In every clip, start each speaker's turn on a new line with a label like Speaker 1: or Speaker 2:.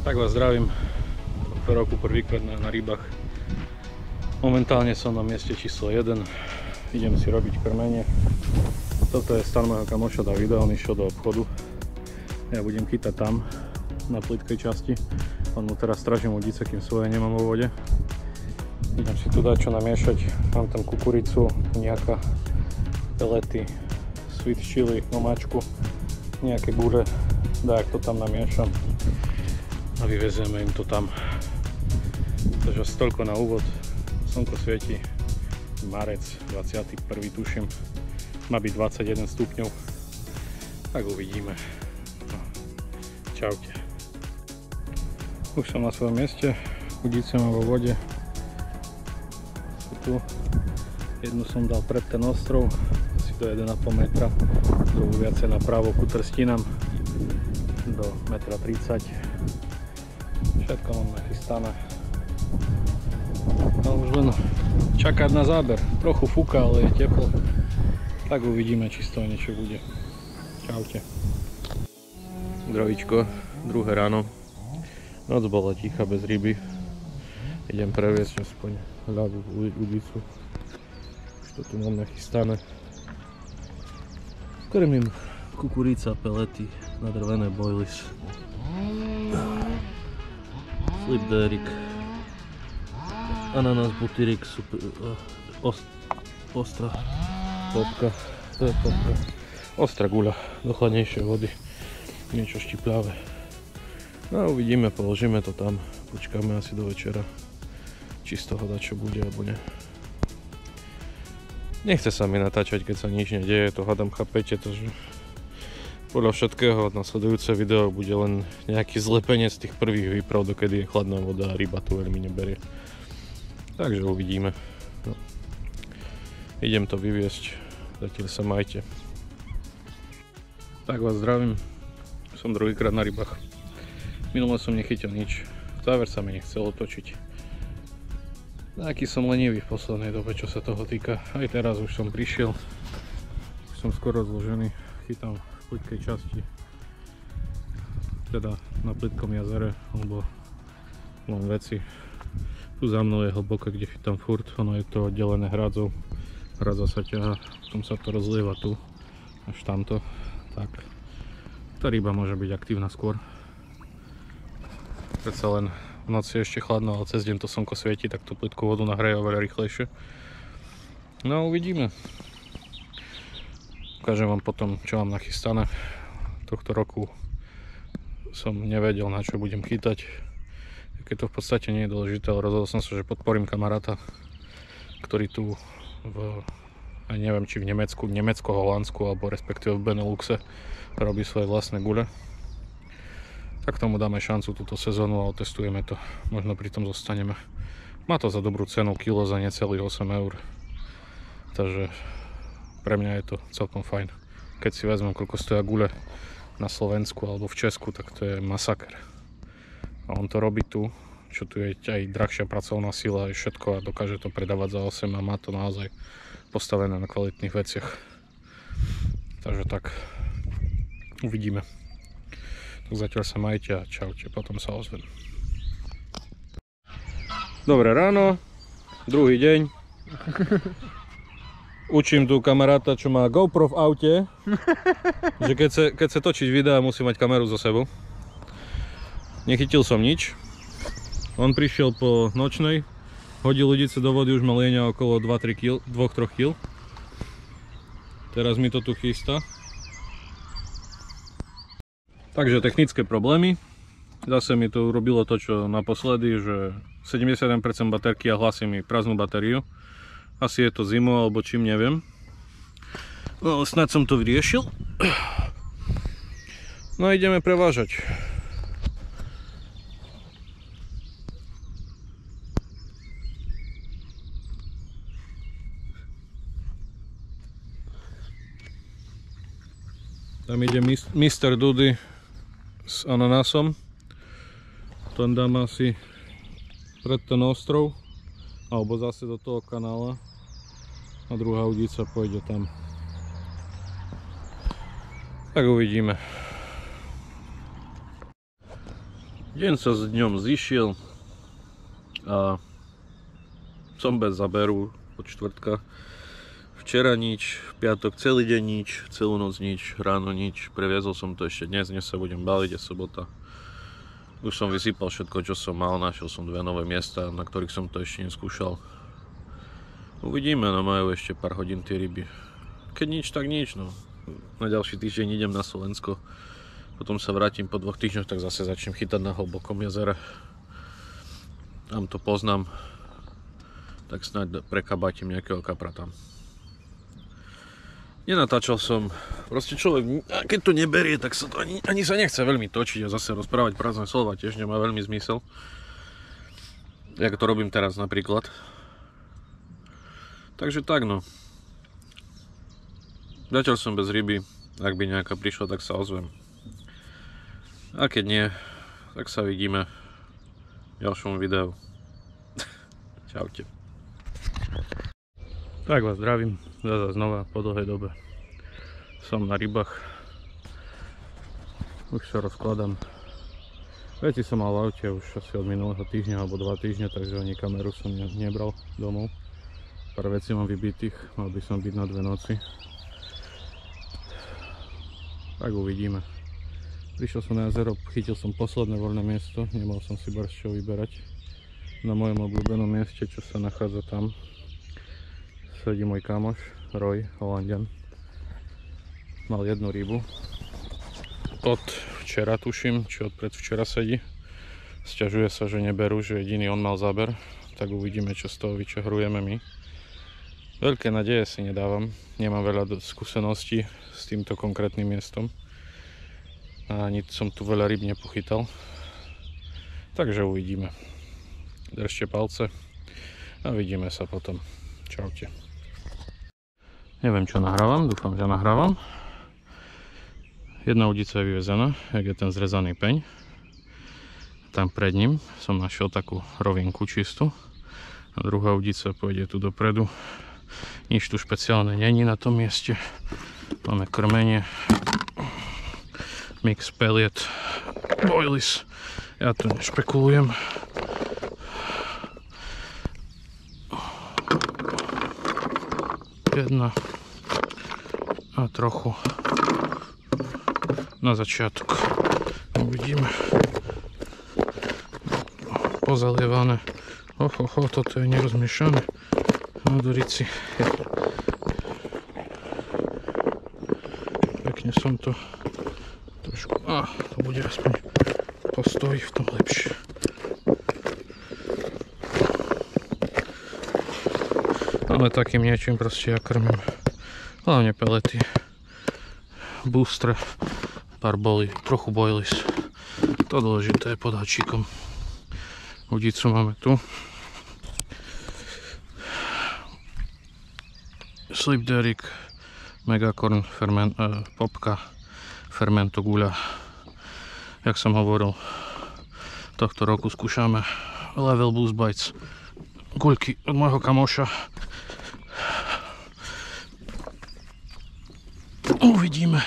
Speaker 1: Tak vás zdravím tohto roku prvýkrát na rybách. Momentálne som na mieste číslo 1. Idem si robiť krmenie. Toto je stan môjho kamoša Davida, on išiel do obchodu. Ja budem chytať tam, na plytkej časti. On mu teraz stražím udice, kým svoje nemám vo vode. Idem si tu dať čo namiešať. Mám tam kukuricu, nejaká pelety, sweet chili, omáčku, nejaké gule. Dajak to tam namiešam a vyvezieme im to tam. Takže toľko na úvod. Slnko svieti, marec 21. tuším, má byť 21 stupňov, tak uvidíme. No. Čaute. Už som na svojom mieste, udice mám vo vode. Tu jednu som dal pred ten ostrov, asi do 1,5 metra, druhú viacej napravo ku trstinám do 1,30 m. Všetko mám nachystané. A už len čakať na záber. Trochu fúka, ale je teplo. Tak uvidíme, či z toho niečo bude. Čaute. Zdravíčko, druhé ráno. Noc bola tichá, bez ryby. Idem previesť aspoň ľavú udicu. Už to tu mám nachystané. Krmím kukurica, pelety, nadrvené boilies. Flipderik, ananás, butyrik, ostrá popka, to je popka, ostrá guľa do chladnejšej vody, niečo štiplavé. No a uvidíme, položíme to tam, počkáme asi do večera, či z toho dať čo bude alebo nie. Nechce sa mi natáčať, keď sa nič nedieje, to hádam, chápete to, že podľa všetkého nasledujúce video bude len nejaký zlepenec tých prvých výprav, dokedy je chladná voda a ryba tu veľmi neberie. Takže uvidíme. No. Idem to vyviesť, zatiaľ sa majte. Tak vás zdravím, som druhýkrát na rybách. Minule som nechytil nič, záver sa mi nechcelo točiť. Taký som lenivý v poslednej dobe, čo sa toho týka. Aj teraz už som prišiel, už som skoro zložený, chytám v plytkej časti, teda na plytkom jazere, alebo mám veci. Tu za mnou je hlboké, kde chytám furt, ono je to oddelené hradzou, hradza sa ťahá, potom sa to rozlieva tu, až tamto, tak tá ryba môže byť aktívna skôr. Predsa len v noci je ešte chladno, ale cez deň to slnko svieti, tak tú plytkú vodu nahreje oveľa rýchlejšie. No uvidíme. Ukážem vám potom, čo mám nachystané. Tohto roku som nevedel, na čo budem chytať. Keď to v podstate nie je dôležité, ale rozhodol som sa, že podporím kamaráta, ktorý tu neviem, či v Nemecku, Holandsku, alebo respektíve v Beneluxe robí svoje vlastné gule. Tak tomu dáme šancu túto sezónu a otestujeme to. Možno pri tom zostaneme. Má to za dobrú cenu, kilo za necelých 8 €. Takže pre mňa je to celkom fajn. Keď si vezmem, koľko stoja gule na Slovensku alebo v Česku, tak to je masaker. A on to robí tu, čo tu je aj drahšia pracovná sila, aj všetko a dokáže to predávať za 8 a má to naozaj postavené na kvalitných veciach. Takže tak, uvidíme. Tak zatiaľ sa majte a čaute, potom sa ozvem. Dobré ráno, druhý deň. Učím tu kamaráta, čo má GoPro v aute, že keď sa točiť videa, musí mať kameru so sebou. Nechytil som nič. On prišiel po nočnej, hodil udice do vody, už mal lieňa okolo 2-3 kg. Teraz mi to tu chystá. Takže technické problémy. Zase mi to urobilo to, čo naposledy, že 71% baterky a hlasí mi prázdnu batériu. Asi je to zimou, alebo čím, neviem. No, snad som to vyriešil. No a ideme prevážať. Tam ide Mr. Dudy s ananásom. Ten dám asi pred ten ostrov, alebo zase do toho kanála. A druhá udica pôjde tam. Tak uvidíme. Deň sa s dňom zišiel a som bez zaberu od štvrtka. Včera nič, v piatok celý deň nič, celú noc nič, ráno nič. Previezol som to ešte dnes sa budem baliť, je sobota. Už som vysypal všetko, čo som mal, našiel som 2 nové miesta, na ktorých som to ešte neskúšal. Uvidíme, no majú ešte pár hodín tie ryby. Keď nič, tak nič, no. Na ďalší týždeň idem na Slovensko. Potom sa vrátim po 2 týždňoch, tak zase začnem chytať na hlbokom jazere. Tam to poznám. Tak snáď prekabátim nejakého kapra tam. Nenatáčal som, proste človek, keď to neberie, tak sa to ani sa nechce veľmi točiť a zase rozprávať prázdne slova tiež nemá veľmi zmysel. Jak to robím teraz napríklad. Takže tak no. Zatiaľ som bez ryby, ak by nejaká prišla, tak sa ozvem. A keď nie, tak sa vidíme v ďalšom videu. Čaute. Tak vás zdravím, zase znova po dlhej dobe. Som na rybách. Už sa rozkladám. Veci som mal v aute už asi od minulého týždňa alebo 2 týždne, takže ani kameru som nebral domov. Pár vecí mám vybitých, mal by som byť na 2 noci. Tak uvidíme. Prišiel som na jazero, chytil som posledné voľné miesto, nemal som si bar z čo vyberať. Na mojom obľúbenom mieste, čo sa nachádza tam, sedí môj kamoš, Roy, Holandian. Mal 1 rybu. Od včera tuším, či od predvčera sedí. Sťažuje sa, že neberú, že jediný on mal záber. Tak uvidíme, čo z toho vyčahrujeme my. Veľké nadeje si nedávam. Nemám veľa skúseností s týmto konkrétnym miestom. A ani som tu veľa ryb nepochytal. Takže uvidíme. Držte palce a vidíme sa potom. Čaute. Neviem, čo nahrávam, dúfam, že nahrávam. 1 udica je vyvezená, jak je ten zrezaný peň. Tam pred ním som našiel takú rovinku čistú. A druhá udica pôjde tu dopredu. Nič tu špeciálne není na tom mieste. Máme krmenie. Mix pellet boilies. Ja tu nešpekulujem. Jedna a trochu na začiatok. Uvidíme. Pozalievané. Toto je nerozmiešané. No dorici. Pekne som to trošku... to bude aspoň postojí v tom lepšie. Ale takým niečím proste ja krmím. Hlavne pelety, boostre, pár trochu boilies. To dôležité je pod hačíkom. Udicu máme tu. Slip Derrick, Megacorn, popka, fermento guľa. Jak som hovoril, tohto roku skúšame Level Boost Bites. Guľky od môjho kamoša. Uvidíme.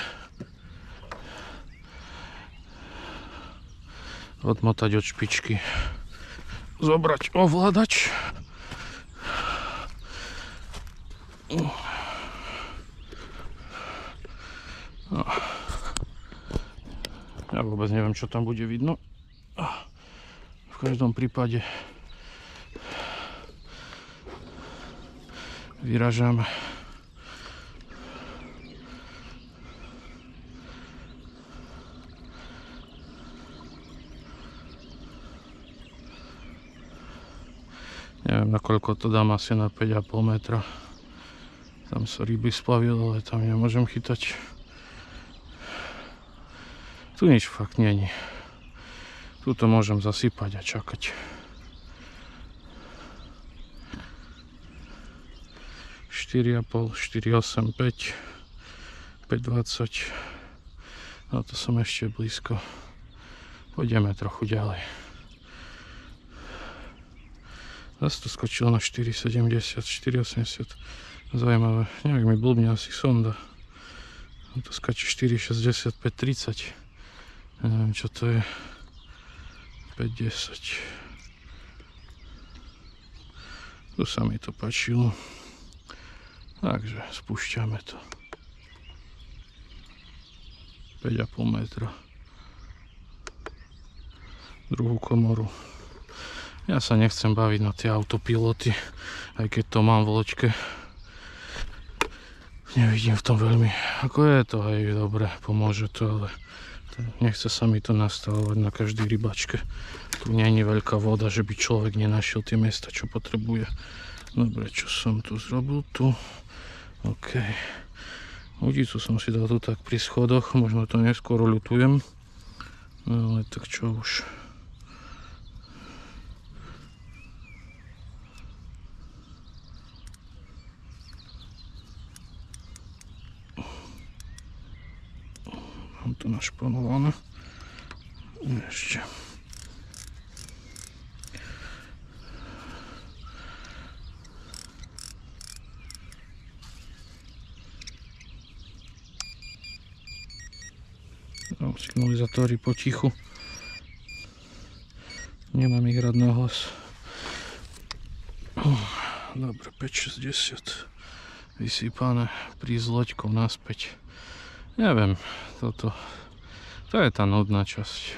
Speaker 1: Odmotať od špičky. Zobrať ovládač. No. Ja vôbec neviem, čo tam bude vidno. V každom prípade vyražame. Neviem, nakoľko to dám, asi na 5,5 metra. Tam sa ryby splavil, ale tam nemôžem chytať. Tu nič fakt není. Tuto môžem zasypať a čakať. 4,5, 4,8, 5, 5,20. No to som ešte blízko. Pôjdeme trochu ďalej. Zase to skočilo na 4,70, 4,80. Zajímavé. Nejak mi blbne asi sonda. To skáče 4,60, 5,30. Neviem, čo to je. 5-10. Tu sa mi to páčilo. Takže spúšťame to. 5,5 metra. Druhú komoru. Ja sa nechcem baviť na tie autopiloty, aj keď to mám v loďke. Nevidím v tom veľmi, ako je to aj dobre, pomôže to, ale nechce sa mi to nastavovať na každej rybačke. Tu nie je veľká voda, že by človek nenašiel tie miesta, čo potrebuje. Dobre, čo som tu zrobil? Tu. OK. Udicu som si dal tu tak pri schodoch, možno to neskôr ľutujem. No ale tak čo už. Mám to našponované. Ešte. Signalizátory potichu. Nemám ich hrať na hlas. Dobre, 5,60. Vysypané. Prísť loďkou naspäť. Neviem, to je tá nudná časť.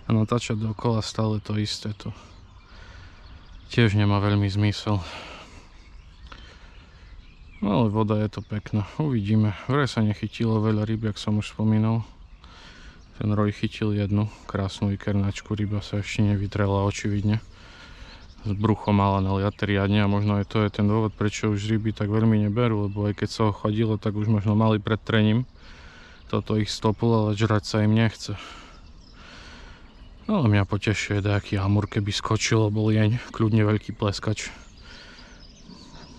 Speaker 1: A natáčať dookola stále to isté, to tiež nemá veľmi zmysel. No ale voda je to pekná, uvidíme. Vraj sa nechytilo veľa ryb, jak som už spomínal. Ten Roj chytil jednu krásnu vykernačku, ryba sa ešte nevytrela očividne. Z bruchom mala naliate riadne a možno aj to je ten dôvod, prečo už ryby tak veľmi neberú, lebo aj keď sa ho chodilo, tak už možno mali pred trením. Toto ich stoplo, ale žrať sa im nechce. Ale mňa potešuje nejaký amur, keby skočil, bol jeň, kľudne veľký pleskač.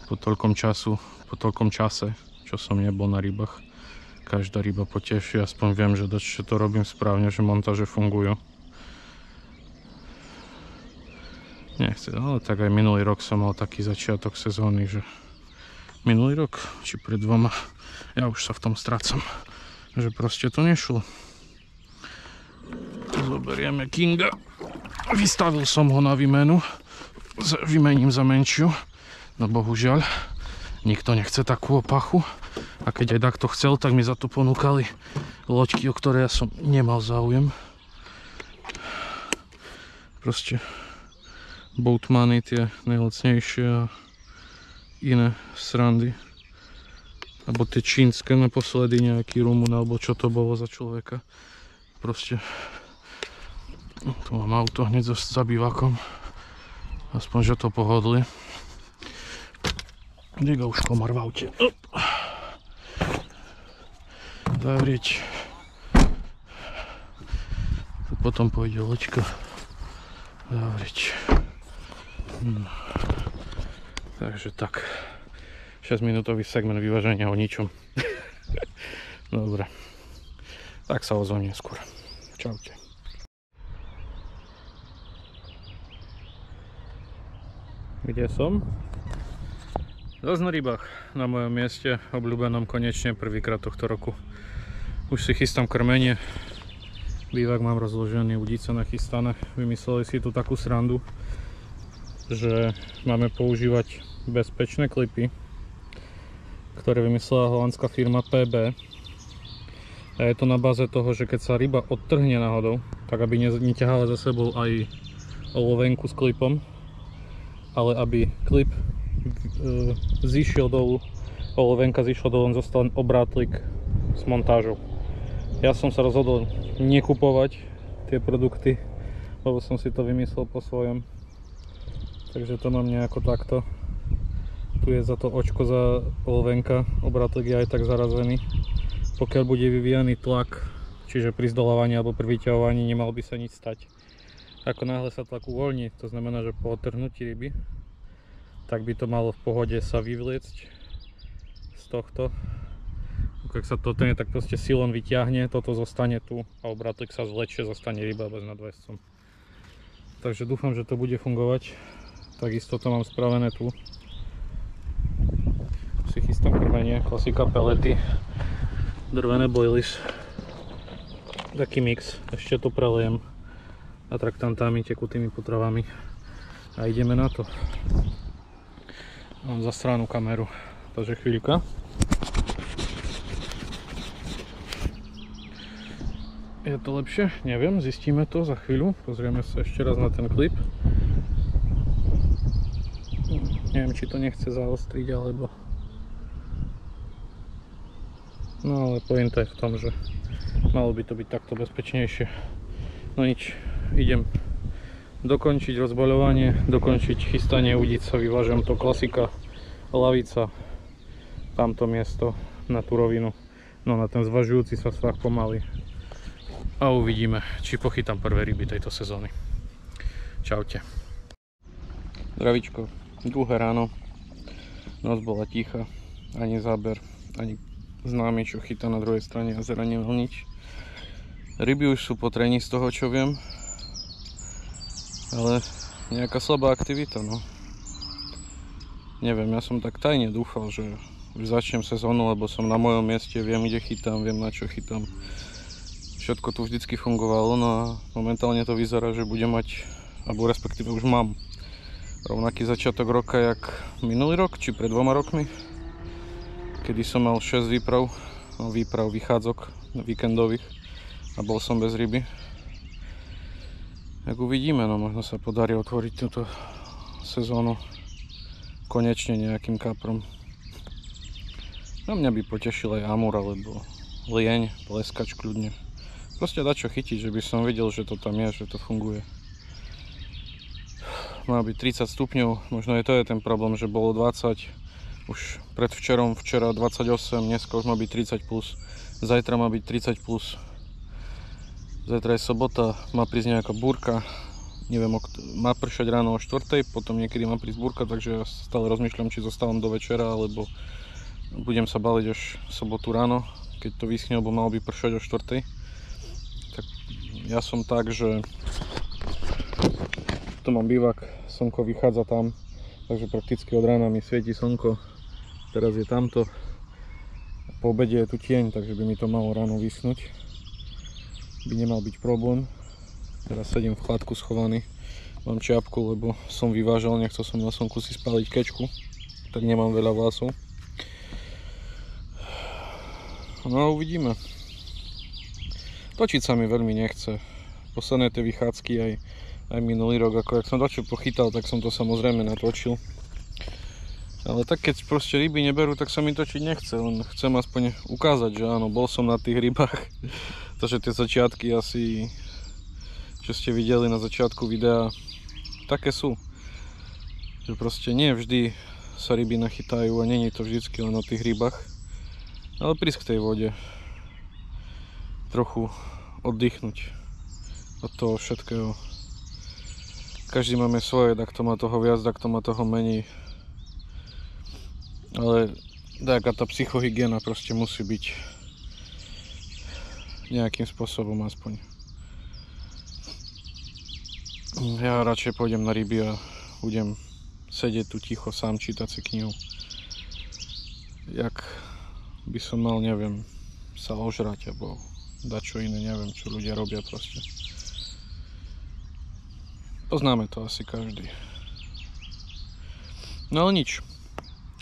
Speaker 1: Po toľkom čase, čo som nebol na rybách. Každá ryba poteší, aspoň viem, že to robím správne, že montáže fungujú. Nechce, ale tak aj minulý rok som mal taký začiatok sezóny, že minulý rok, či pred 2, ja už sa v tom strácam, že proste to nešlo. Zoberieme Kinga, vystavil som ho na výmenu, vymením za menšiu, no bohužiaľ nikto nechce takú opachu. A keď aj takto chcel, tak mi za to ponúkali loďky, o ktoré ja som nemal záujem. Proste boatmany, tie najlacnejšie a iné srandy. Alebo tie čínske naposledy, nejaký Rumun, alebo čo to bolo za človeka. Proste tu mám auto hneď so zabývakom. Aspoň, že to pohodlie. Kde ga už komar v aute? Zavrieť. Tu potom pôjde loďka. Zavrieť. Takže tak. 6-minútový segment vyváženia o ničom. Dobre. Tak sa ozvem neskôr. Čaute. Kde som? Zas na rybách. Na mojom mieste, obľúbenom konečne prvýkrát tohto roku. Už si chystám krmenie. Bývak mám rozložený, udice nachystané. Vymysleli si tu takú srandu, že máme používať bezpečné klipy, ktoré vymyslela holandská firma PB. A je to na báze toho, že keď sa ryba odtrhne náhodou, tak aby neťahala za sebou aj olovenku s klipom, ale aby klip zišiel dolu, olovenka zišla dolu, len zostal obrátlik s montážou. Ja som sa rozhodol nekupovať tie produkty, lebo som si to vymyslel po svojom. Takže to mám nejako takto. Tu je za to očko za olovenka, obrátlik je aj tak zarazený. Pokiaľ bude vyvíjaný tlak, čiže pri zdolávaní alebo pri vyťahovaní, nemal by sa nič stať. Ako náhle sa tlak uvoľní, to znamená, že po odtrhnutí ryby, tak by to malo v pohode sa vyvliecť z tohto. Keď sa to trhne, tak proste silon vyťahne, toto zostane tu a obrátlik sa zlečie, zostane ryba bez nadväzcom. Takže dúfam, že to bude fungovať. Takisto to mám spravené tu. Si chystám krmenie, klasika pelety, drvené boilies. Taký mix, ešte to prelejem. atraktantami, tekutými potravami a ideme na to. Mám zasranú kameru, takže chvíľka. Je to lepšie? Neviem, zistíme to za chvíľu. Pozrieme sa ešte raz na ten klip. Neviem, či to nechce zaostriť, alebo... No ale pointa je v tom, že malo by to byť takto bezpečnejšie. No nič, idem dokončiť rozbaľovanie, dokončiť chystanie udica, vyvážam to, klasika, lavica, tamto miesto na tú rovinu, no na ten zvažujúci sa svah pomaly. A uvidíme, či pochytám prvé ryby tejto sezóny. Čaute. Zdravíčko, druhé ráno, noc bola tichá, ani záber, ani známy, čo chytá na druhej strane jazera, nemal nič. Ryby už sú po trení z toho, čo viem, ale nejaká slabá aktivita, no. Neviem, ja som tak tajne dúfal, že už začnem sezónu, lebo som na mojom mieste, viem, kde chytám, viem, na čo chytám. Všetko tu vždycky fungovalo, no a momentálne to vyzerá, že budem mať, alebo respektíve už mám rovnaký začiatok roka, jak minulý rok, či pred 2 rokmi, kedy som mal 6 výchádzok víkendových a bol som bez ryby. Tak uvidíme, no možno sa podarí otvoriť túto sezónu konečne nejakým kaprom. Na mňa by potešil aj amur alebo lieň, pleskač kľudne. Proste dať čo chytiť, že by som videl, že to tam je, že to funguje. Má byť 30 stupňov, možno je to ten problém, že bolo 20, už predvčerom, včera 28, dneska už má byť 30 plus, zajtra má byť 30 plus. Zajtra je sobota, má prísť nejaká búrka, neviem, má pršať ráno o 4, potom niekedy má prísť búrka, takže ja stále rozmýšľam, či zostávam do večera, alebo budem sa baliť až v sobotu ráno, keď to vyschne, lebo malo by pršať o 4. Tak ja som tak, že tu mám bývak, slnko vychádza tam, takže prakticky od rána mi svieti slnko, teraz je tamto, po obede je tu tieň, takže by mi to malo ráno vyschnúť, by nemal byť problém. Teraz sedím v chladku schovaný, mám čiapku, lebo som vyvážal, nechcel som na slnku si spáliť kečku, tak nemám veľa vlasov. No a uvidíme. Točiť sa mi veľmi nechce. Posledné tie vychádzky aj minulý rok, ako jak som dačo pochytal, tak som to samozrejme natočil. Ale tak keď proste ryby neberú, tak sa mi točiť nechce, len chcem aspoň ukázať, že áno, bol som na tých rybách. Takže tie začiatky asi, čo ste videli na začiatku videa, také sú. Že proste nie vždy sa ryby nachytajú a nie je to vždycky len o tých rybách. Ale prísť k tej vode, trochu oddychnúť od toho všetkého. Každý máme svoje, tak to má toho viac, tak to má toho menej. Ale taká tá psychohygiena proste musí byť nejakým spôsobom aspoň. Ja radšej pôjdem na ryby a budem sedieť tu ticho sám, čítať si knihu. Jak by som mal, neviem, sa ožrať alebo dať čo iné, neviem, čo ľudia robia proste. Poznáme to asi každý. No ale nič.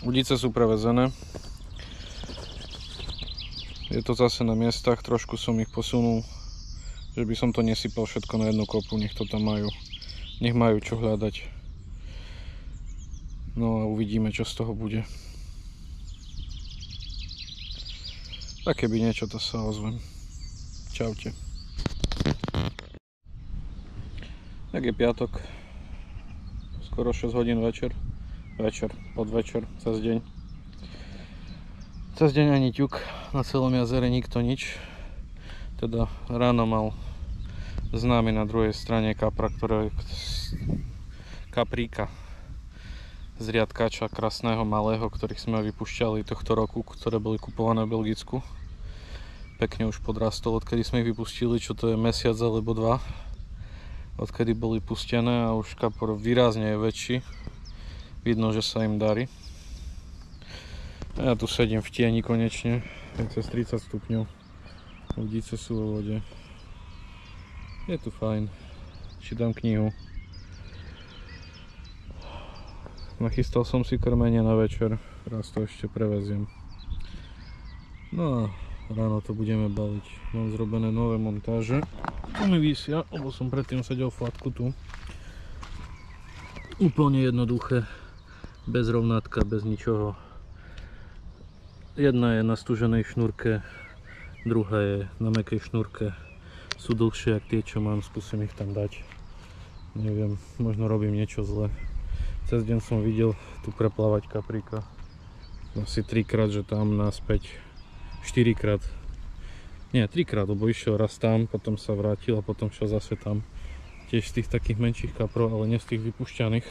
Speaker 1: Udice sú prevezené. Je to zase na miestach, trošku som ich posunul, že by som to nesypal všetko na jednu kopu, nech to tam majú. Nech majú čo hľadať. No a uvidíme, čo z toho bude. Tak keby niečo, to sa ozvem. Čaute. Tak je piatok. Skoro 6 hodín večer. Podvečer, cez deň. Cez deň ani ťuk, na celom jazere nikto nič. Teda ráno mal známy na druhej strane kapra, kapríka z riadkača krásneho malého, ktorých sme vypúšťali tohto roku, ktoré boli kupované v Belgicku. Pekne už podrastol, odkedy sme ich vypustili, čo to je mesiac alebo 2. Odkedy boli pustené a už kapor výrazne je väčší. Vidno, že sa im darí. A ja tu sedím v tieni konečne, je cez 30 stupňov. Udice sú vo vode. Je tu fajn. čítam knihu. Nachystal som si krmenie na večer, raz to ešte preveziem. No a ráno to budeme baliť. Mám zrobené nové montáže. Tu mi vysia, lebo som predtým sedel v flatku tu. Úplne jednoduché, bez rovnátka, bez ničoho. Jedna je na stúženej šnúrke, druhá je na mäkkej šnúrke. Sú dlhšie ako tie, čo mám, skúsim ich tam dať. Neviem, možno robím niečo zle. Cez deň som videl tu preplávať kapríka. Asi 3-krát, že tam naspäť. 4-krát. Nie, 3-krát, lebo išiel raz tam, potom sa vrátil a potom šiel zase tam. Tiež z tých takých menších kaprov, ale nie z tých vypušťaných.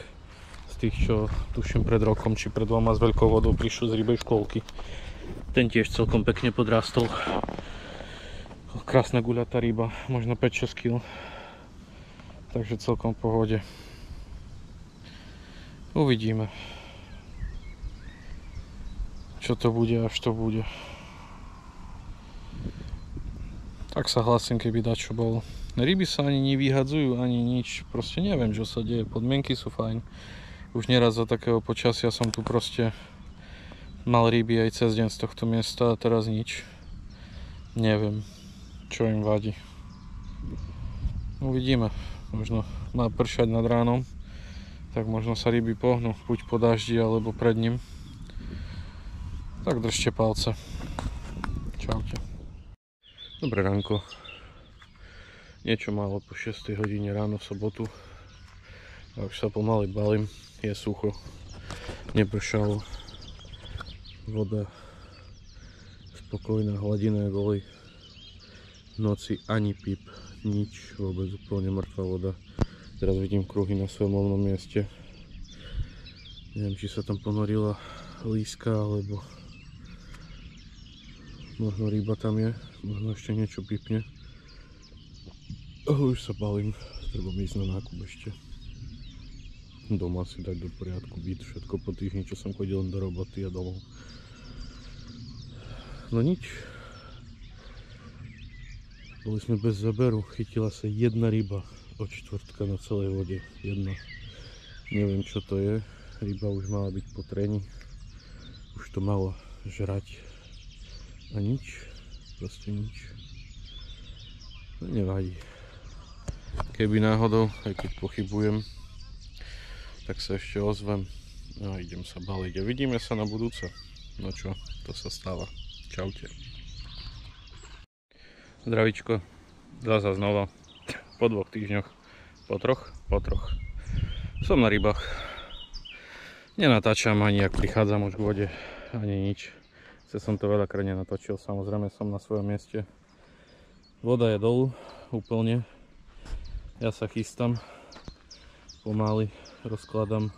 Speaker 1: Z tých, čo tuším pred rokom, či pred 2 s veľkou vodou prišli z rybej škôlky. Ten tiež celkom pekne podrástol. Krásna guľatá ryba, možno 5-6 kg. Takže celkom v pohode. Uvidíme, čo to bude, až to bude. Tak sa hlasím, keby dačo bol. Ryby sa ani nevyhadzujú, ani nič. Proste neviem, čo sa deje. Podmienky sú fajn. Už nieraz za takého počasia som tu proste mal ryby aj cez deň z tohto miesta a teraz nič. Neviem, čo im vadí. Uvidíme. Možno má pršať nad ránom, tak možno sa ryby pohnú, buď po daždi, alebo pred ním. Tak držte palce. Čaute. Dobré ránko. Niečo málo po 6 hodine ráno v sobotu. A už sa pomaly balím. Je sucho. Nepršalo. Voda spokojná, hladina je goli. V noci ani pip, nič, vôbec úplne mŕtva voda. Teraz vidím kruhy na svojom lovnom mieste. Neviem, či sa tam ponorila líska, alebo možno ryba tam je, možno ešte niečo pipne. Ale už sa balím, treba ísť na nákup ešte. Doma si dať do poriadku byt, všetko po týždni, čo som chodil do roboty a domov. No nič. Boli sme bez zaberu, chytila sa jedna ryba od čtvrtka na celej vode. Jedna. Neviem, čo to je. Ryba už mala byť po treni. Už to malo žrať. A nič. Proste nič. No nevadí. Keby náhodou, aj keď pochybujem, tak sa ešte ozvem. No idem sa baliť a vidíme sa na budúce. No čo, to sa stáva. Čaute. Zdravíčko. Zasa znova. Po 2 týždňoch. Po troch. Som na rybách. Nenatáčam ani ak prichádzam už k vode. Ani nič. Som to veľakrát nenatočil. Samozrejme som na svojom mieste. Voda je dolu. Úplne. Ja sa chystám. Pomaly rozkladám.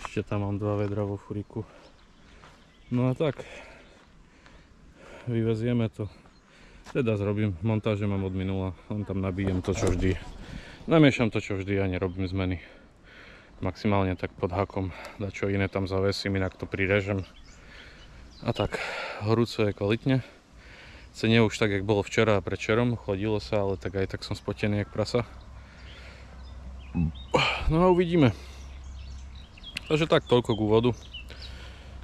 Speaker 1: Ešte tam mám 2 vedra vo furiku. No a tak. Vyvezieme to. Teda zrobím montáže, mám od minula. Len tam nabijem to, čo vždy. Namiešam to, čo vždy a nerobím zmeny. Maximálne tak pod hakom. Dačo iné tam zavesím, inak to prirežem. A tak. Horúco je kvalitne. Nie už tak, jak bolo včera a predčerom. Chladilo sa, ale tak aj tak som spotený jak prasa. No a uvidíme. Takže tak, toľko k úvodu.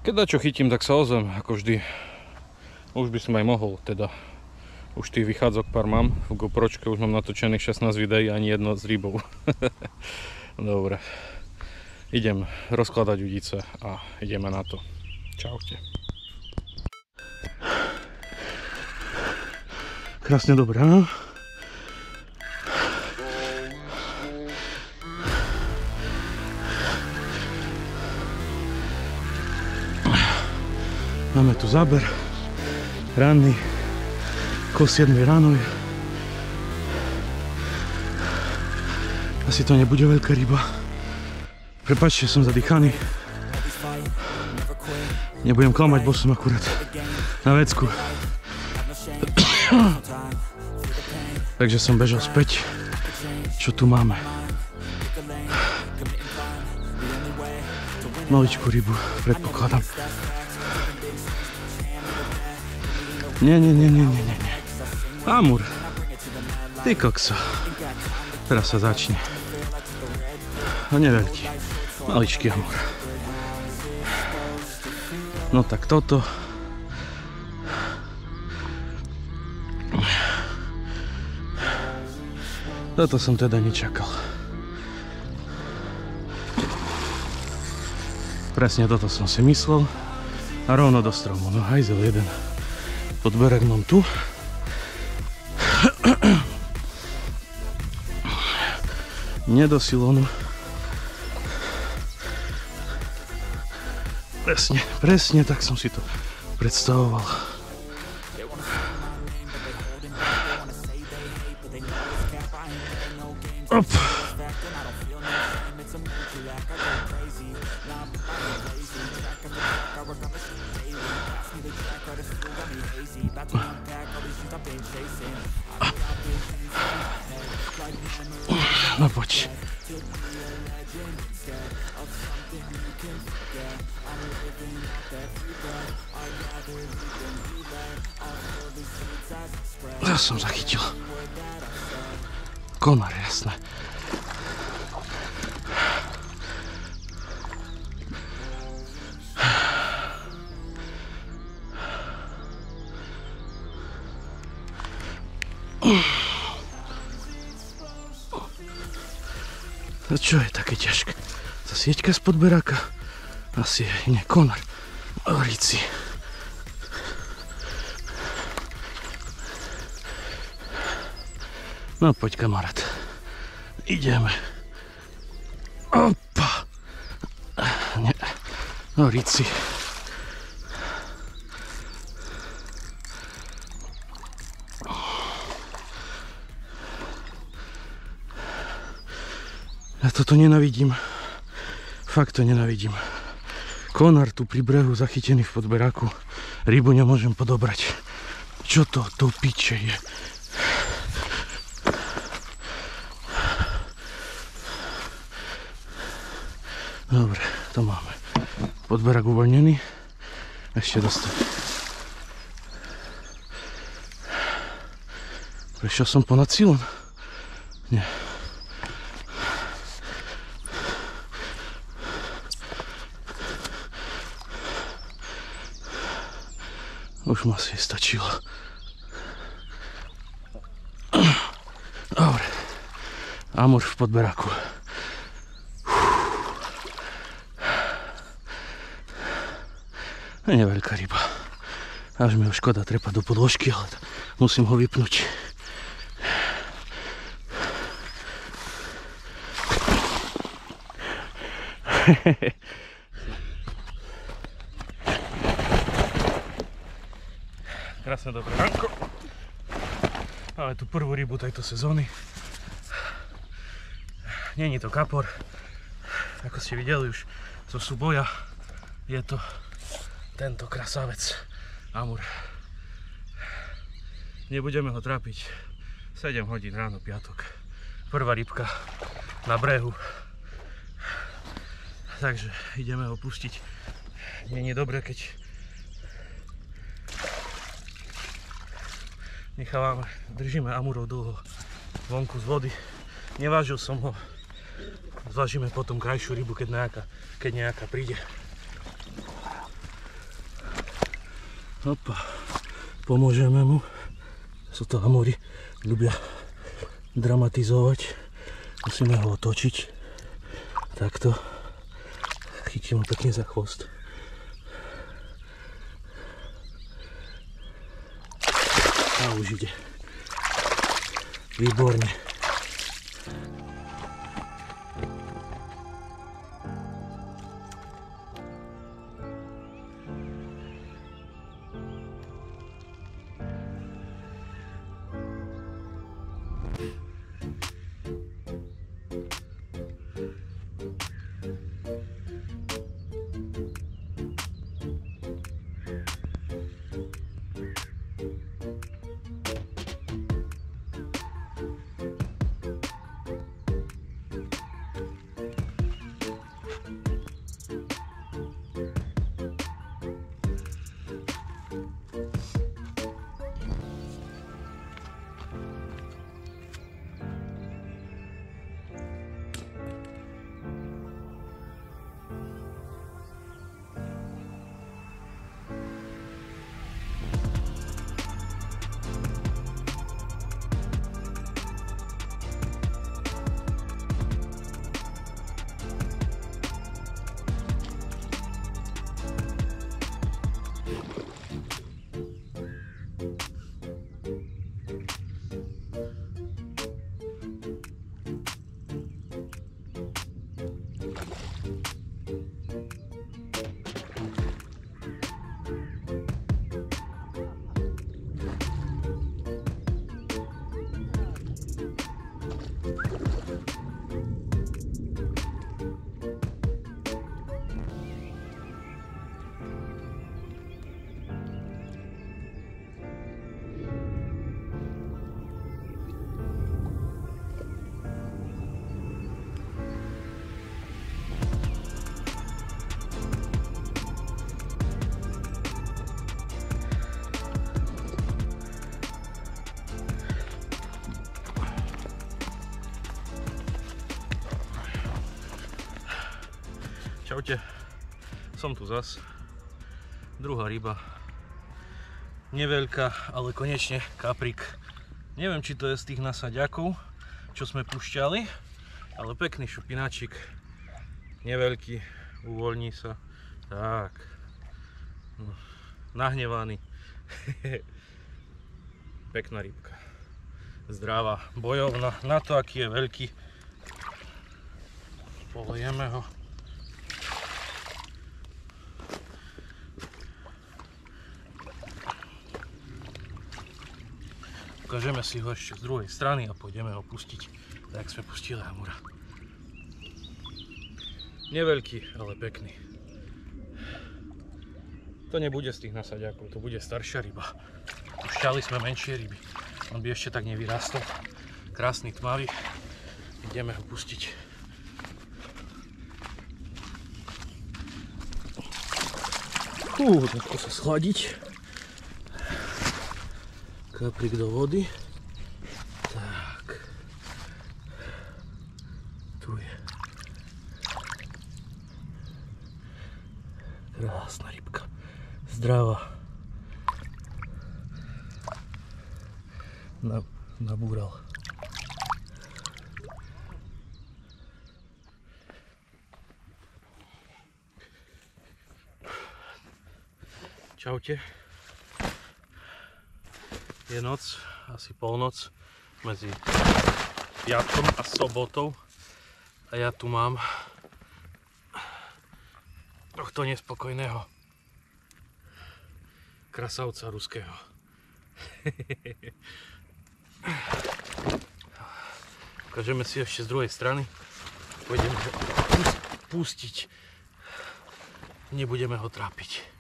Speaker 1: Keď dačo chytím, tak sa ozvem, ako vždy. Už by som aj mohol, teda. Už tých vychádzok pár mám. V GoPročke už mám natočených 16 videí, ani jedno s rybou. Dobre. Idem rozkladať udice a ideme na to. Čaute. Krásne dobré, no? Máme tu záber, ranný, ko 7 ráno je. Asi to nebude veľká ryba. Prepáčte, som zadýchaný. Nebudem klamať, bol som akurát na vecku. Takže som bežal späť. Čo tu máme? Maličkú rybu, predpokladám. Nie. Amur. Ty kokso. Teraz sa začne. No neveľký. Maličký amur. No tak toto. Toto som teda nečakal. Presne toto som si myslel. A rovno do stromu. No hajzel jeden. Pod beregnom tu. Nie do silonu. Presne tak som si to predstavoval. Op. No poď. Ja som zachytil. Konar, jasné. No čo je také ťažké? Tá sieťka spod beráka? Asi nie, konar. Oríci. No poď, kamarát. Ideme. Opa. Nie. Oríci. Ja toto nenavidím. Fakt to nenavidím. Konar tu pri brehu zachytený v podberáku. Rybu nemôžem podobrať. Čo to do piče je? Dobre, to máme. Podberák uvoľnený. Ešte dostať. Prešiel som ponad silon? Nie. Už ma asi stačilo. Dobre. Amur v podberáku. Nie je veľká ryba. Až mi ho škoda trepať do podložky, ale musím ho vypnúť. Krásne dobré ránko. Máme tu prvú rybu tejto sezóny. Není to kapor. Ako ste videli už zo súboja, je to tento krasavec amur. Nebudeme ho trápiť. 7 hodín ráno, piatok. Prvá rybka na brehu. Takže ideme ho pustiť. Nie je dobré, keď nechávame, držíme amurov dlho vonku z vody. Nevážil som ho. Zvážime potom krajšiu rybu, keď nejaká príde. Opa, pomôžeme mu. Sú to amury, ľubia dramatizovať. Musíme ho otočiť. Takto. Chytím ho pekne za chvost. A už ide. Výborne. Čaute, som tu zas. Druhá ryba. Neveľká, ale konečne kaprik. Neviem, či to je z tých nasaďakov, čo sme pušťali, ale pekný šupináčik. Neveľký, uvoľní sa. Tak. Nahnevaný. Pekná rybka. Zdravá, bojovná. Na to, aký je veľký. Polejeme ho. Ukážeme si ho ešte z druhej strany a pôjdeme ho pustiť, tak sme pustili amura. Neveľký, ale pekný. To nebude z tých nasaďákov, to bude staršia ryba. Pušťali sme menšie ryby, on by ešte tak nevyrastol. Krásny tmavý, ideme ho pustiť. Takto sa schladiť. Kaprik do vody. Tak. Tu je. Krásna rybka. Zdravá. Nabúral. Čaute. Je noc, asi polnoc, medzi piatkom a sobotou a ja tu mám tohto nespokojného krasavca ruského. Ukážeme si ešte z druhej strany, pôjdeme ho pustiť, nebudeme ho trápiť.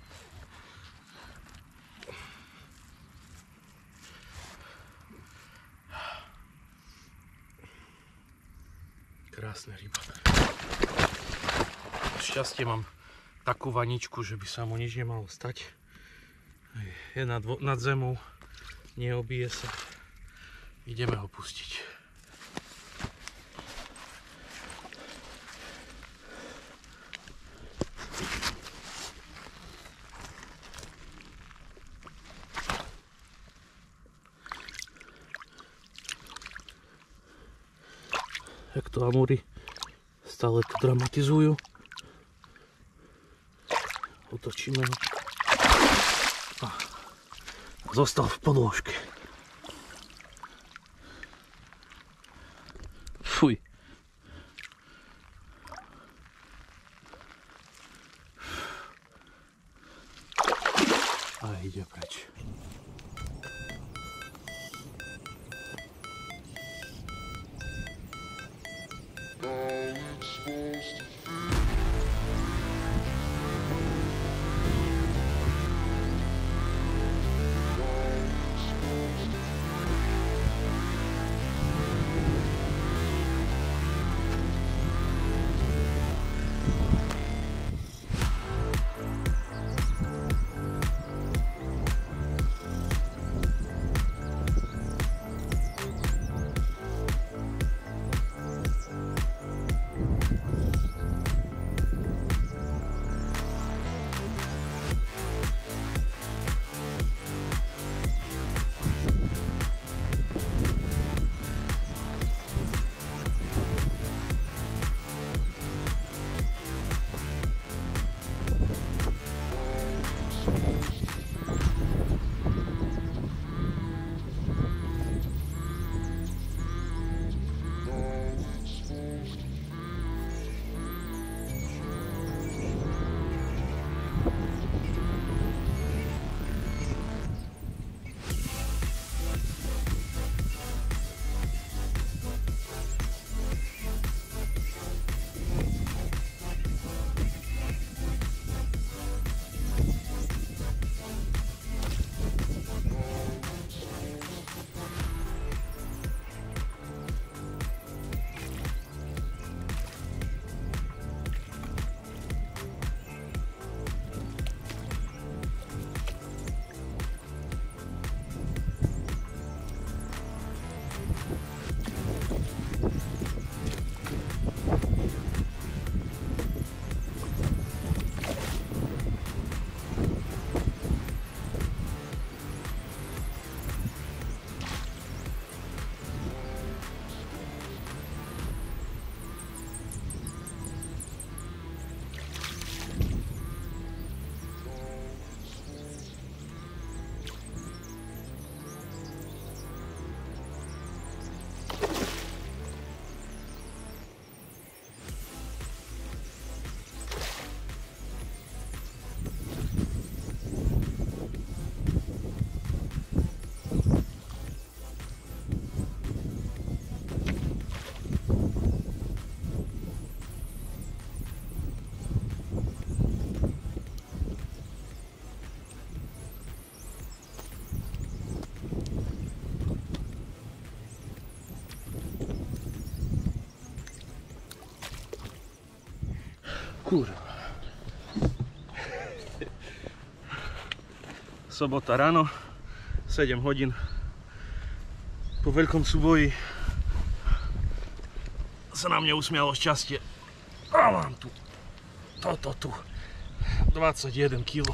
Speaker 1: Krásna ryba. Šťastie mám takú vaničku, že by sa mu nič nemalo stať. Je nad zemou, neobije sa. Ideme ho pustiť. Jak to amúry stále to dramatizujú. Otočíme ho. A zostal v podložke. Fuj. A ide preč. Kurwa. Sobota ráno, 7 hodín po veľkom súboji sa na mňa usmialo šťastie a mám tu toto tu 21 kg.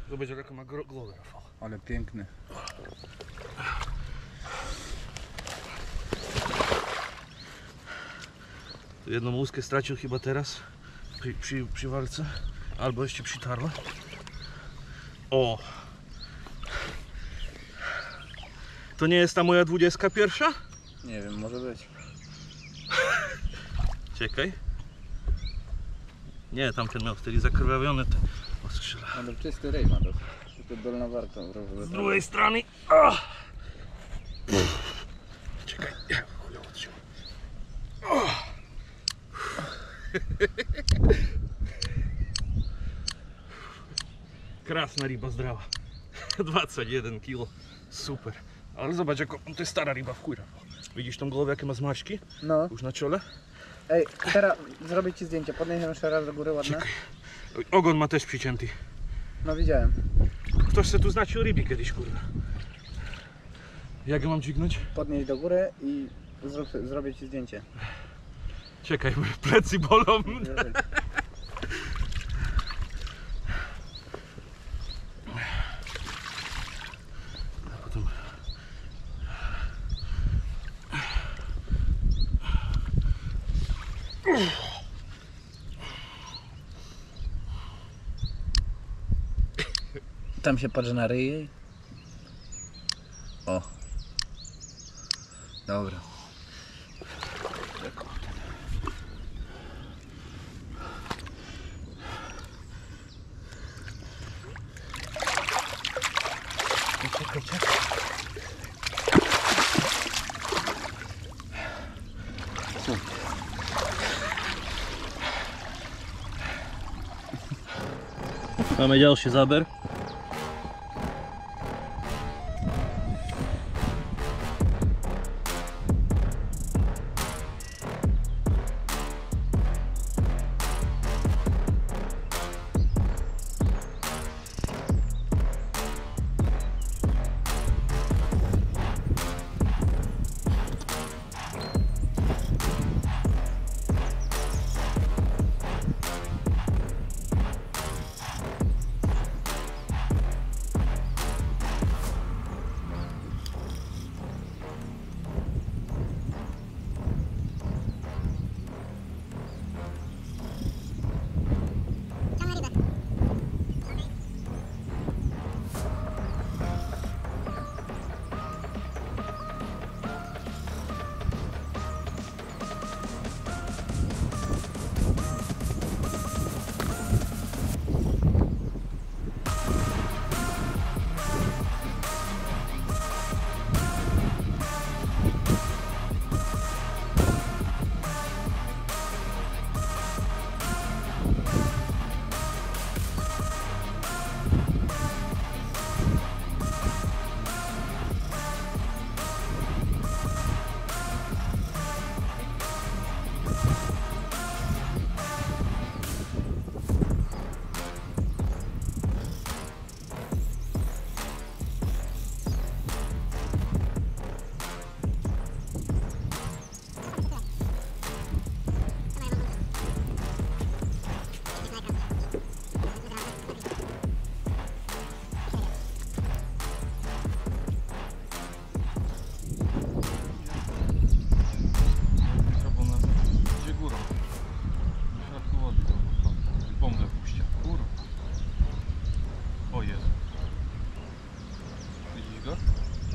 Speaker 1: Zobacz, ako má Glover.
Speaker 2: Ale piękny.
Speaker 1: Jedno úzke stračil chyba teraz pri valce, alebo ešte pri tarle. O! To nie jest ta moja 21?
Speaker 2: Nie wiem, może być.
Speaker 1: Czekaj. Nie, tamten miał wtedy zakrwawiony te ostrzyla.
Speaker 2: Ale czysty rej ma dosyć. Tylko dolna warta.
Speaker 1: Z drugiej strony. Czekaj, ja chujowo trzymam. Krásna ryba zdrava. 21 kg. Super. Ale zobacz, ako to jest stara ryba w kurwa. Widzisz tą głowę, jakie ma zmarszczki?
Speaker 2: No.
Speaker 1: Już na czole?
Speaker 2: Ej, teraz zrobię ci zdjęcie. Podnieś jeszcze raz do góry, ładne.
Speaker 1: Czekaj. Ogon ma też przycięty.
Speaker 2: No widziałem.
Speaker 1: Ktoś se tu znaczył ryby kiedyś, kurwa. Jak ją mam dźwignąć?
Speaker 2: Podnieś do góry i zrobię ci zdjęcie.
Speaker 1: Czekaj, bo plecy bolą. A potem...
Speaker 2: Tam się patrzę na ryj. O. Dobra.
Speaker 1: Czekaj, czekaj. Máme ďalší záber.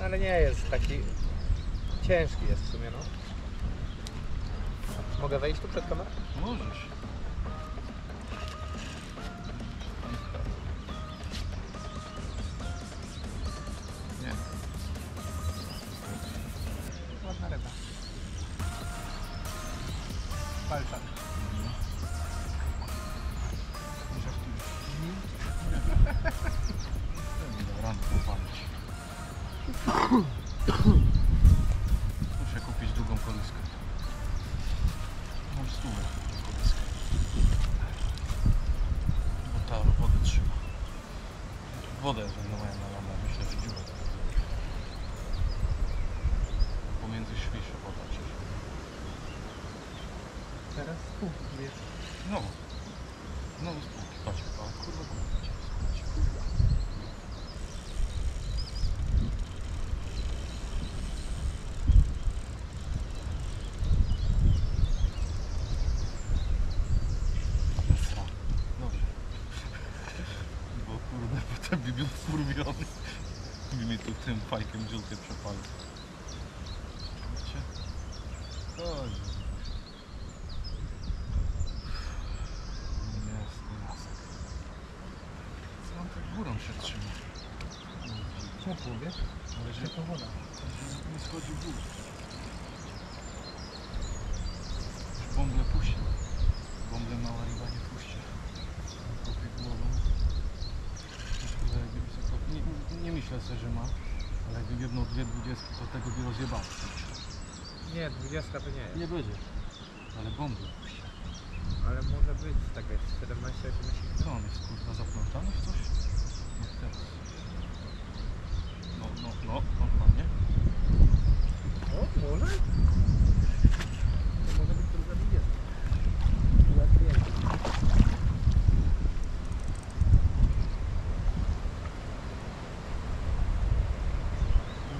Speaker 2: Ale nie jest taki ciężki jest w sumie, no. Mogę wejść tu przed kamerą?
Speaker 1: Możesz.
Speaker 2: Nie. Ładna ryba. Palczak.
Speaker 1: Rano popalić. wodę zajmowałem na lądę, myślę, że dziurę. Pomiędzy świsze popatrzysz.
Speaker 2: Teraz spółki jest.
Speaker 1: Znowu. Znowu spółki, patrz, ale kurwa kurwa. Dobrze. Bo kurde, potem by był wkurwiony. By mi tu tym fajkiem dziurkę przepalił. Wiecie? Oj. Jest lasek. Co on tak górą się trzyma?
Speaker 2: Ciepło, wiesz?
Speaker 1: Ale że
Speaker 2: Ciepła woda.
Speaker 1: nie schodzi w górę. Już bąble puści. Bąble mała ryba nie puści. Kopie głową. Już kurde, jakby wysoko. Nie myślę sobie, że ma. Ale jakby jedną, dwie 20, to tego by rozjebał.
Speaker 2: Nie, 20 to nie jest.
Speaker 1: Nie będzie. Ale bąble puści.
Speaker 2: Ale może być taka jest 17-18.
Speaker 1: Co on jest kurwa zaplątany w coś? Jak teraz. No, normalnie.
Speaker 2: O, może? To może być druga 20. Łatwiej.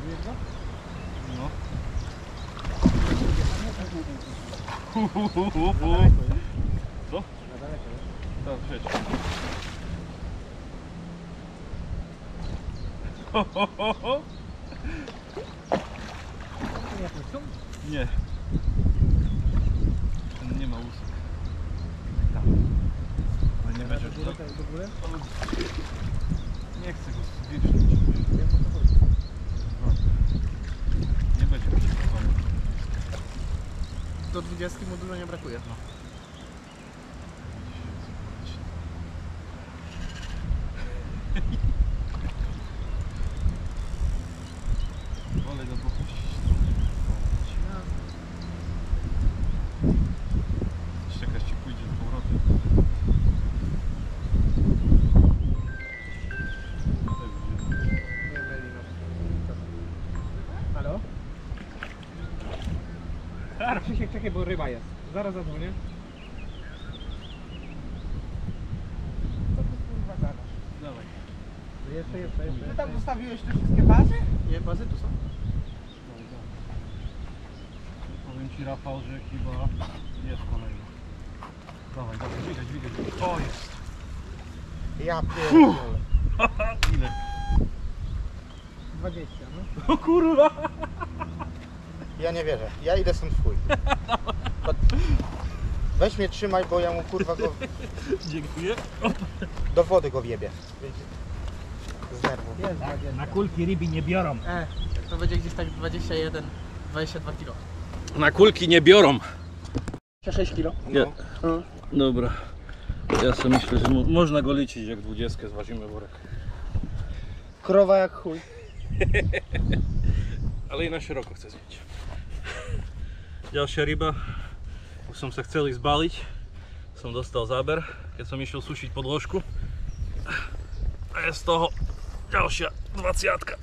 Speaker 2: Mówię go?
Speaker 1: No. Co?
Speaker 2: Na daleko, nie?
Speaker 1: Tak, wiesz.
Speaker 2: Nie, to są?
Speaker 1: Nie. Ten nie ma łusek. Tam. Ale nie będzie
Speaker 2: Do góry, tak, do góry?
Speaker 1: Nie chcę go zwiększyć.
Speaker 2: Wiem, o co chodzi.
Speaker 1: Nie będzie mi się podobał.
Speaker 2: Do 20 mu dużo nie brakuje.
Speaker 1: No. Wolę go popuścić trochę. Jeszcze jakaś ci pójdzie z powrotem.
Speaker 2: Nie myli nas. Halo? Krzysiek, czekaj, bo ryba jest. Zaraz zadzwonię. Co ty kurwa gadasz?
Speaker 1: Dawaj.
Speaker 2: Jeszcze.
Speaker 3: Ty tam postawiłeś te wszystkie bazy?
Speaker 2: Nie, bazy tu są.
Speaker 1: Powiem ci, Rafał, że chyba jest kolejna. Dawaj, dźwigaj. O, jest.
Speaker 3: Ja pierdolę.
Speaker 1: Ile?
Speaker 2: 20, no.
Speaker 1: O kurwa!
Speaker 3: Ja nie wierzę. Ja idę stąd w chuj. Weź mnie trzymaj, bo ja mu kurwa go
Speaker 1: Dziękuję.
Speaker 3: do wody go wjebie. Z nerwu.
Speaker 2: Jest 20.
Speaker 4: Na kulki ryby nie biorą.
Speaker 2: To będzie gdzieś tak 21, 22 kg.
Speaker 1: Na kulki nie biorą.
Speaker 2: 6 kg.
Speaker 1: Nie. Dobra. Ja sobie myślę, że można go liczyć, jak 20 zważymy worek.
Speaker 3: Krowa jak chuj.
Speaker 1: Ale i na szeroko chcę zjeść. Ďalšia ryba. Už som sa chcel ísť baliť. Som dostal záber, keď som išiel sušiť podložku. A je z toho ďalšia 20.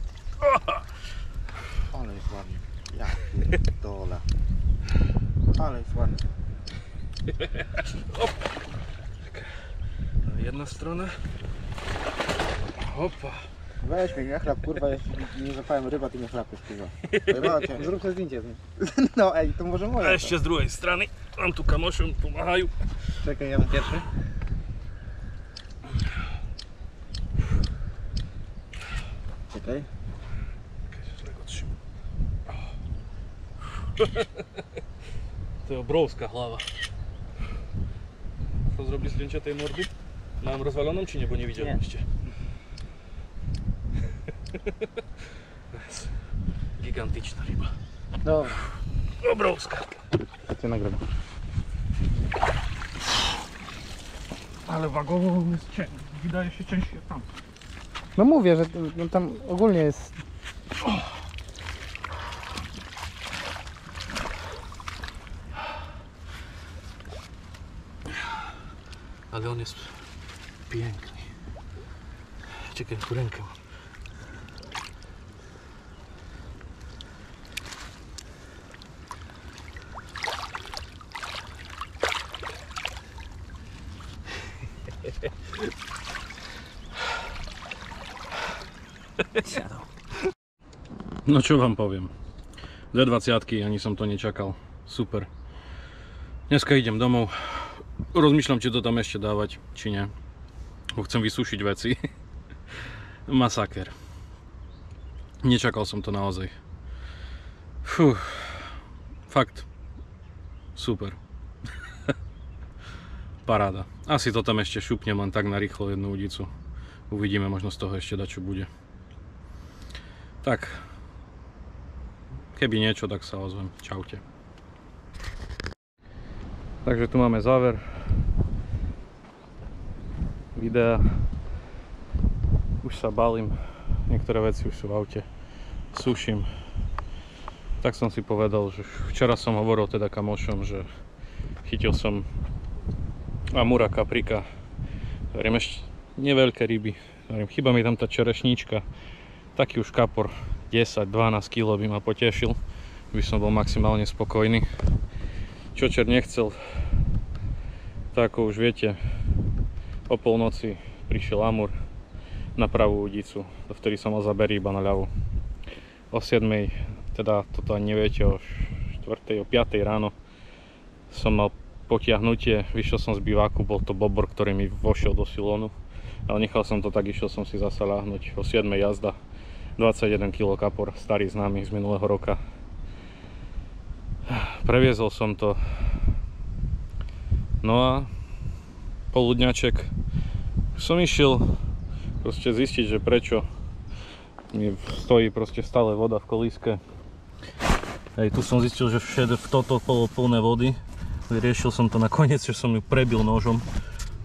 Speaker 3: Ale jest ładnie. Ja pierdolę. Ale jest ładnie.
Speaker 1: Jedna strona. Opa.
Speaker 3: Weź mnie, nie chlap, kurwa, jeśli nie zapałem ryba, ty nie chlapiesz, kurwa. Pojebało cię.
Speaker 2: Zrób sobie zdjęcie z nim.
Speaker 3: No ej, to może
Speaker 1: A
Speaker 3: moja.
Speaker 1: ešte z druhej strany. Mám tu kamošom, pomáhajú.
Speaker 2: Czekaj, ja pierwszy.
Speaker 3: Czekaj.
Speaker 1: To je obrovská hlava. Co zrobić zdjęcie tej mordy? Mam rozwaloną czy nie, bo nie widziałem jeszcze. Gigantyczna ryba.
Speaker 2: Dobra.
Speaker 1: Obrovská.
Speaker 3: Cię nagrywam.
Speaker 4: Ale wagowo jest wydaje się ciężkie tam.
Speaker 2: No mówię, że no tam ogólnie jest.
Speaker 1: Ale on jest piękny. Čekaj, kurenka. No čo vám poviem. 220-ky, ani som to nečakal. Super. Dneska idem domov. Rozmýšľam, či to tam ešte dávať, či nie. Chcem vysúšiť veci. Masaker. Nečakal som to naozaj. Fú. Fakt. Super. Paráda. Asi to tam ešte šupnem len tak na rýchlo jednu udicu. Uvidíme, možno z toho ešte dačo bude. Tak. Keby niečo, tak sa ozvem. Čaute. Takže tu máme záver videa. Už sa balím. Niektoré veci už sú v aute. Suším. Tak som si povedal, že včera som hovoril teda kamošom, že chytil som amura, kaprika. Hovorím, ešte neveľké ryby. Hovorím, chýba mi tam tá čerešnička. Taký už kapor 10-12 kg by ma potešil. By som bol maximálne spokojný. Čočer nechcel. Tak ako už viete, o polnoci prišiel amur na pravú udicu, do vtedy som mal zaberí iba na ľavú. O 7, teda toto ani neviete, o 4, o 5 ráno som mal potiahnutie, vyšiel som z biváku, bol to bobor, ktorý mi vošiel do silónu, ale nechal som to tak, išiel som si zasa ľahnuť. O 7 jazda, 21 kg kapor, starý známy z minulého roka. Previezol som to. No a poludňaček som išiel proste zistiť, že prečo mi stojí proste stále voda v kolíske. Hej, tu som zistil, že všade v toto bolo plné vody. Vyriešil som to nakoniec, že som ju prebil nožom.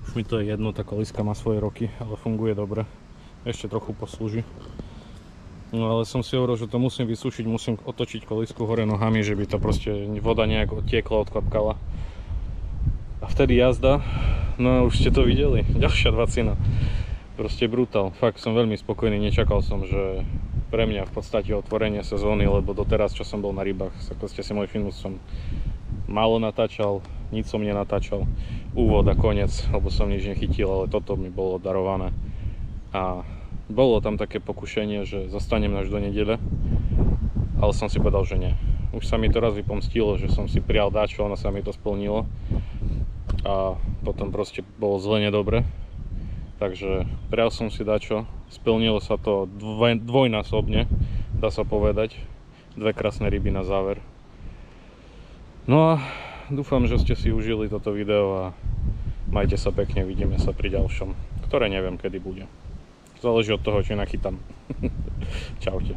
Speaker 1: Už mi to je jedno, tá kolíska má svoje roky, ale funguje dobre. Ešte trochu poslúži. No ale som si hovoril, že to musím vysúšiť, musím otočiť kolísku hore nohami, že by to proste voda nejak odtiekla, odklapkala. A vtedy jazda, no už ste to videli, ďalšia 20. Proste brutál, fakt som veľmi spokojný, nečakal som, že pre mňa v podstate otvorenie sezóny, lebo doteraz, čo som bol na rybách, ako ste si môj film, som málo natáčal, nič som nenatáčal, úvod a koniec, lebo som nič nechytil, ale toto mi bolo darované. A bolo tam také pokušenie, že zostanem až do nedele, ale som si povedal, že nie. Už sa mi to raz vypomstilo, že som si prijal dáčo, ono sa mi to splnilo a potom proste bolo zle nedobre. Takže prijal som si dačo, splnilo sa to dvojnásobne, dá sa povedať. 2 krásne ryby na záver. No a dúfam, že ste si užili toto video a majte sa pekne, vidíme sa pri ďalšom, ktoré neviem kedy bude. Záleží od toho, či nachytám. Čaute.